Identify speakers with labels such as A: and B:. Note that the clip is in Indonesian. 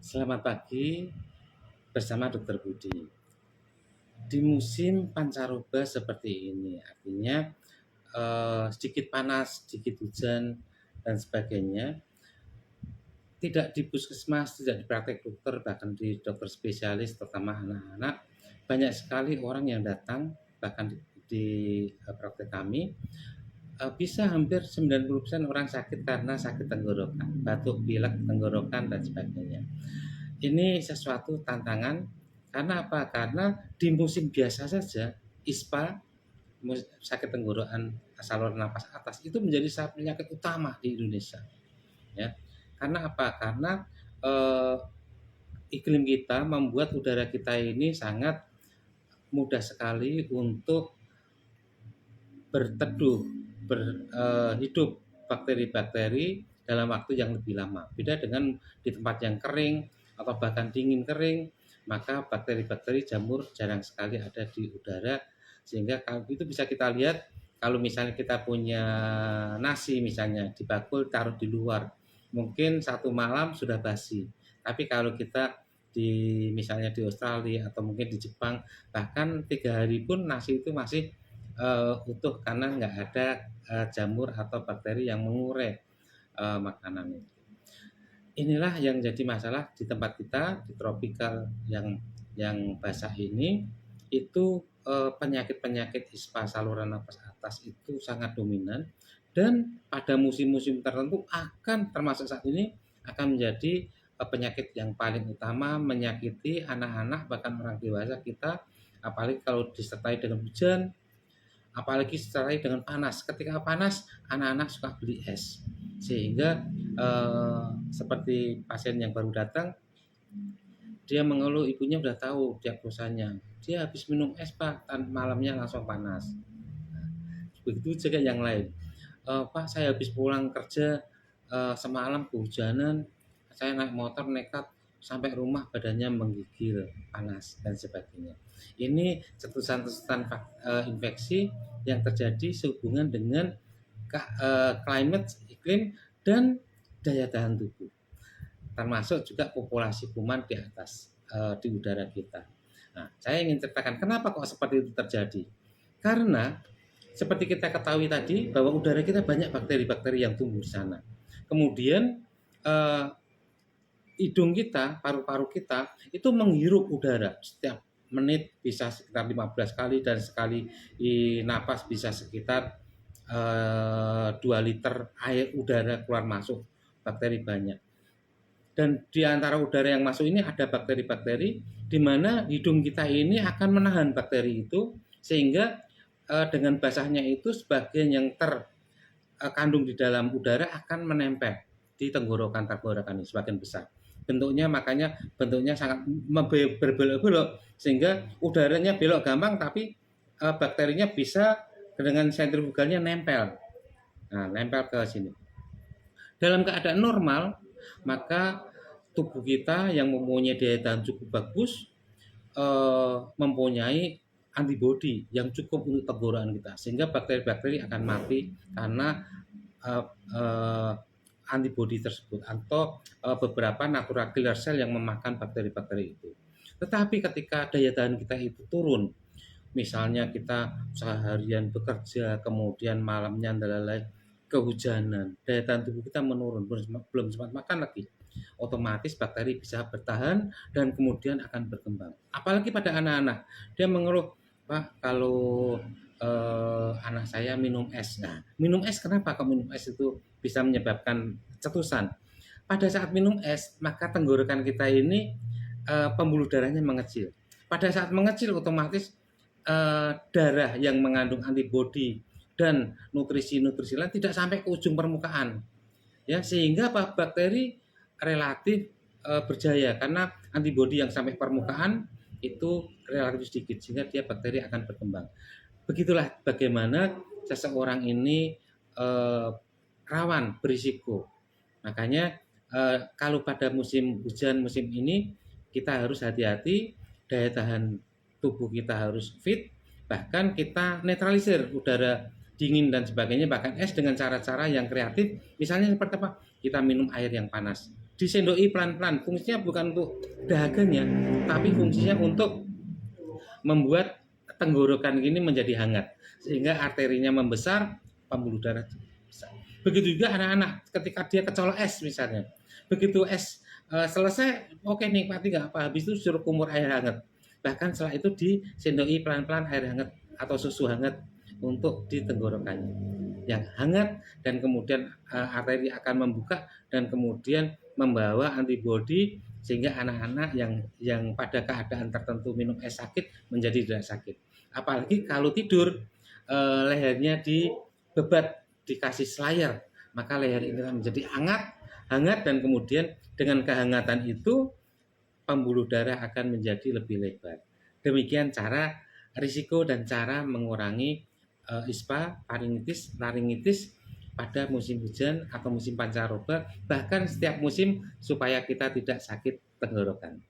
A: Selamat pagi bersama Dokter Budi. Di musim pancaroba seperti ini, artinya sedikit panas, sedikit hujan dan sebagainya, tidak di puskesmas, tidak di praktek dokter, bahkan di dokter spesialis, terutama anak-anak, banyak sekali orang yang datang, bahkan di praktek kami, bisa hampir 90% orang sakit karena sakit tenggorokan, batuk, pilek, tenggorokan, dan sebagainya. Ini sesuatu tantangan karena apa? Karena di musim biasa saja ISPA, sakit tenggorokan saluran napas atas, itu menjadi penyakit utama di Indonesia. Ya, karena apa? Karena eh, iklim kita membuat udara kita ini sangat mudah sekali untuk berteduh, hidup bakteri-bakteri dalam waktu yang lebih lama. Beda dengan di tempat yang kering atau bahkan dingin kering, maka bakteri-bakteri jamur jarang sekali ada di udara, sehingga kalau itu bisa kita lihat kalau misalnya kita punya nasi misalnya dibakul taruh di luar, mungkin satu malam sudah basi. Tapi kalau kita misalnya di Australia atau mungkin di Jepang, bahkan 3 hari pun nasi itu masih utuh karena nggak ada jamur atau bakteri yang mengurai makanan itu. Inilah yang jadi masalah di tempat kita di tropikal yang basah ini, itu penyakit-penyakit ispa saluran napas atas itu sangat dominan, dan pada musim-musim tertentu akan termasuk saat ini akan menjadi penyakit yang paling utama, menyakiti anak-anak bahkan orang dewasa kita, apalagi kalau disertai dengan hujan, apalagi disertai dengan panas. Ketika panas, anak-anak suka beli es, sehingga seperti pasien yang baru datang, dia mengeluh, ibunya udah tahu diagnosanya, dia habis minum es Pak, malamnya langsung panas. Begitu juga yang lain, Pak saya habis pulang kerja, semalam kehujanan, saya naik motor nekat sampai rumah badannya menggigil, panas dan sebagainya. Ini cetusan-cetusan infeksi yang terjadi sehubungan dengan climate, iklim, dan daya tahan tubuh, termasuk juga populasi kuman di atas di udara kita. Nah, saya ingin ceritakan kenapa kok seperti itu terjadi. Karena seperti kita ketahui tadi bahwa udara kita banyak bakteri-bakteri yang tumbuh di sana. Kemudian eh, hidung kita, paru-paru kita itu menghirup udara setiap menit bisa sekitar 15 kali, dan sekali napas bisa sekitar 2 liter air udara keluar masuk, bakteri banyak. Dan di antara udara yang masuk ini ada bakteri-bakteri, di mana hidung kita ini akan menahan bakteri itu, sehingga dengan basahnya itu sebagian yang terkandung di dalam udara akan menempel di tenggorokan ini sebagian besar. Makanya bentuknya sangat berbelok-belok, sehingga udaranya belok gampang, tapi bakterinya bisa dengan sentrifugalnya nempel. Nah, nempel ke sini. Dalam keadaan normal, maka tubuh kita yang mempunyai daya tahan cukup bagus mempunyai antibodi yang cukup untuk tenggorokan kita, sehingga bakteri-bakteri akan mati karena antibodi tersebut atau beberapa natural killer cell yang memakan bakteri-bakteri itu. Tetapi ketika daya tahan kita itu turun, misalnya kita seharian bekerja, kemudian malamnya adalah kehujanan, daya tahan tubuh kita menurun, belum sempat makan lagi, otomatis bakteri bisa bertahan dan kemudian akan berkembang. Apalagi pada anak-anak, dia mengeluh, Pak, kalau anak saya minum es. Nah, minum es, kenapa kalau minum es itu bisa menyebabkan cetusan? Pada saat minum es, maka tenggorokan kita ini pembuluh darahnya mengecil. Pada saat mengecil, otomatis darah yang mengandung antibodi dan nutrisi-nutrisi lain tidak sampai ke ujung permukaan, ya, sehingga bakteri relatif berjaya karena antibodi yang sampai permukaan itu relatif sedikit, sehingga bakteri akan berkembang. Begitulah bagaimana seseorang ini rawan berisiko. Makanya kalau pada musim hujan, musim ini kita harus hati-hati, daya tahan tubuh kita harus fit, bahkan kita netralisir udara dingin dan sebagainya, bahkan es dengan cara-cara yang kreatif, misalnya seperti apa? Kita minum air yang panas. Disendoi pelan-pelan. Fungsinya bukan untuk dahaganya, tapi fungsinya untuk membuat tenggorokan ini menjadi hangat sehingga arterinya membesar, pembuluh darah besar. Begitu juga anak-anak ketika dia kecolok es misalnya. Begitu es selesai, oke nikmati nggak apa, habis itu suruh kumur air hangat. Bahkan setelah itu disendoi pelan-pelan air hangat atau susu hangat untuk di tenggorokannya yang hangat, dan kemudian arteri akan membuka dan kemudian membawa antibodi sehingga anak-anak yang pada keadaan tertentu minum es sakit menjadi tidak sakit. Apalagi kalau tidur lehernya dibebat, dikasih selayar, maka leher ini akan menjadi hangat dan kemudian dengan kehangatan itu pembuluh darah akan menjadi lebih lebar. Demikian cara risiko dan cara mengurangi ispa, laringitis pada musim hujan atau musim pancaroba, bahkan setiap musim supaya kita tidak sakit tenggorokan.